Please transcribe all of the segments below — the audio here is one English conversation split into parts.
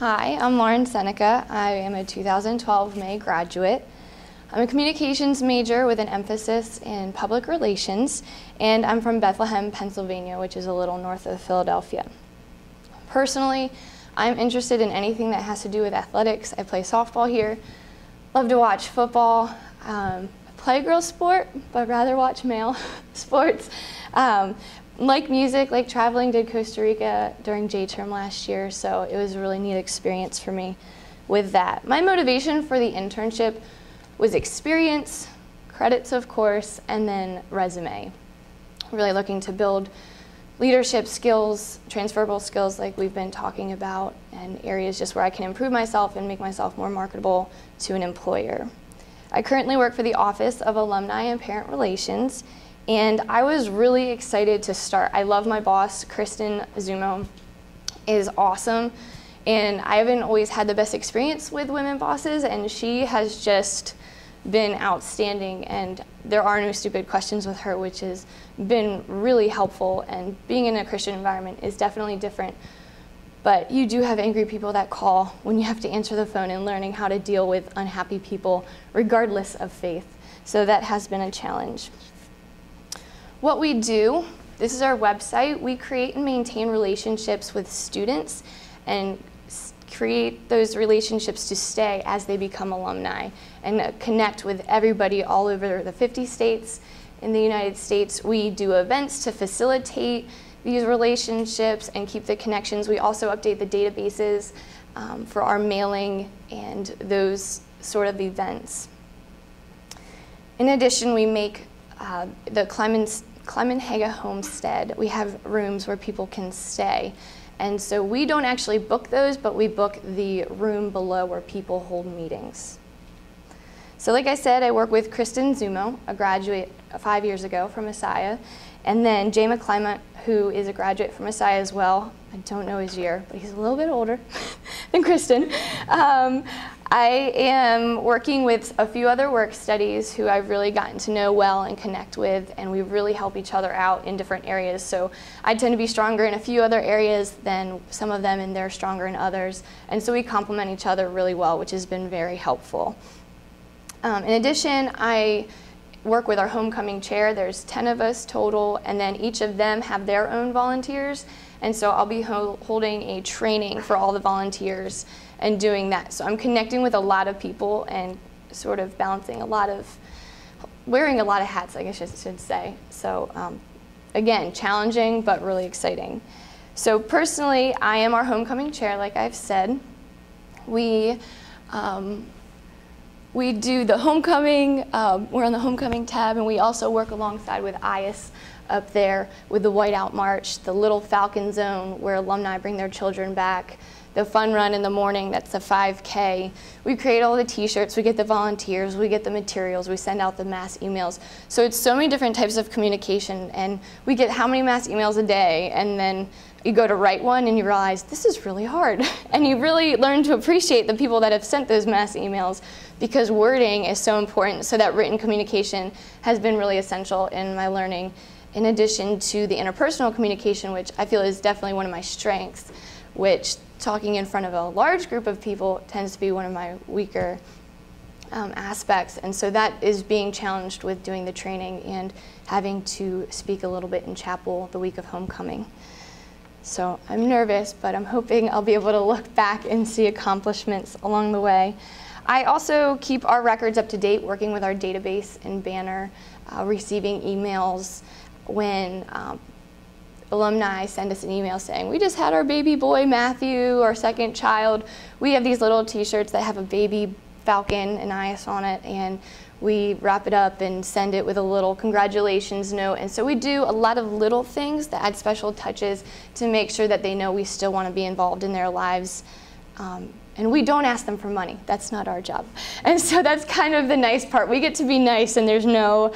Hi, I'm Lauren Seneca. I am a 2012 May graduate. I'm a communications major with an emphasis in public relations, and I'm from Bethlehem, Pennsylvania, which is a little north of Philadelphia. Personally, I'm interested in anything that has to do with athletics. I play softball here, love to watch football, play girl sport, but rather watch male sports. Like music, like traveling, did Costa Rica during J-term last year, so it was a really neat experience for me with that. My motivation for the internship was experience, credits of course, and then resume. Really looking to build leadership skills, transferable skills like we've been talking about, and areas just where I can improve myself and make myself more marketable to an employer. I currently work for the Office of Alumni and Parent Relations, and I was really excited to start. I love my boss. Kristen Zumo is awesome, and I haven't always had the best experience with women bosses, and she has just been outstanding, and there are no stupid questions with her, which has been really helpful, and being in a Christian environment is definitely different. But you do have angry people that call when you have to answer the phone, and learning how to deal with unhappy people regardless of faith. So that has been a challenge. What we do, this is our website. We create and maintain relationships with students and create those relationships to stay as they become alumni and connect with everybody all over the 50 states in the United States. We do events to facilitate these relationships and keep the connections. We also update the databases for our mailing and those sort of events. In addition, we make the Clemenhaga Homestead. We have rooms where people can stay. And so we don't actually book those, but we book the room below where people hold meetings. So like I said, I work with Kristen Zumo, a graduate 5 years ago from Messiah, and then Jay McClymont, who is a graduate from Messiah as well. I don't know his year, but he's a little bit older than Kristen. I am working with a few other work studies who I've really gotten to know well and connect with, and we really help each other out in different areas. So I tend to be stronger in a few other areas than some of them, and they're stronger in others. And so we complement each other really well, which has been very helpful. In addition, I work with our homecoming chair. There's 10 of us total, and then each of them have their own volunteers. And so I'll be holding a training for all the volunteers and doing that. So I'm connecting with a lot of people and sort of balancing wearing a lot of hats, I guess I should say. So again, challenging, but really exciting. So personally, I am our homecoming chair, like I've said. We do the homecoming, we're on the homecoming tab, and we also work alongside with IAS up there with the Whiteout March, the Little Falcon Zone where alumni bring their children back, the fun run in the morning, that's the 5K. We create all the t-shirts, we get the volunteers, we get the materials, we send out the mass emails. So it's so many different types of communication, and we get how many mass emails a day, and then you go to write one and you realize this is really hard. And you really learn to appreciate the people that have sent those mass emails, because wording is so important. So that written communication has been really essential in my learning, in addition to the interpersonal communication, which I feel is definitely one of my strengths, which talking in front of a large group of people tends to be one of my weaker aspects. And so that is being challenged with doing the training and having to speak a little bit in chapel the week of homecoming. So I'm nervous, but I'm hoping I'll be able to look back and see accomplishments along the way. I also keep our records up to date, working with our database and Banner, receiving emails when alumni send us an email saying, we just had our baby boy Matthew, our second child. We have these little t-shirts that have a baby falcon and IAS on it, and we wrap it up and send it with a little congratulations note. And so we do a lot of little things that add special touches to make sure that they know we still want to be involved in their lives. And we don't ask them for money. That's not our job. And so that's kind of the nice part. We get to be nice, and there's no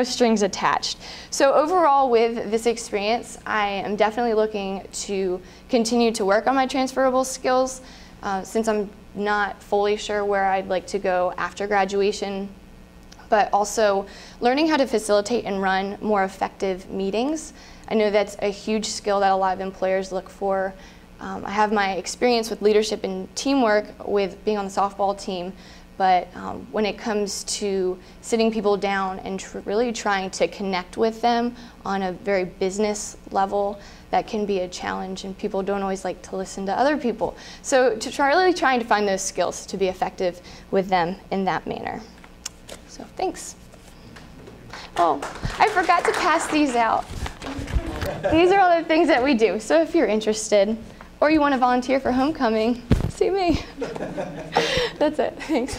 strings attached. So overall, with this experience, I am definitely looking to continue to work on my transferable skills, since I'm not fully sure where I'd like to go after graduation, but also learning how to facilitate and run more effective meetings. I know that's a huge skill that a lot of employers look for I have my experience with leadership and teamwork with being on the softball team, but when it comes to sitting people down and really trying to connect with them on a very business level, that can be a challenge, and people don't always like to listen to other people. So really trying to find those skills to be effective with them in that manner. So thanks. Oh, I forgot to pass these out. These are all the things that we do. So if you're interested, or you want to volunteer for homecoming, see me. That's it. Thanks.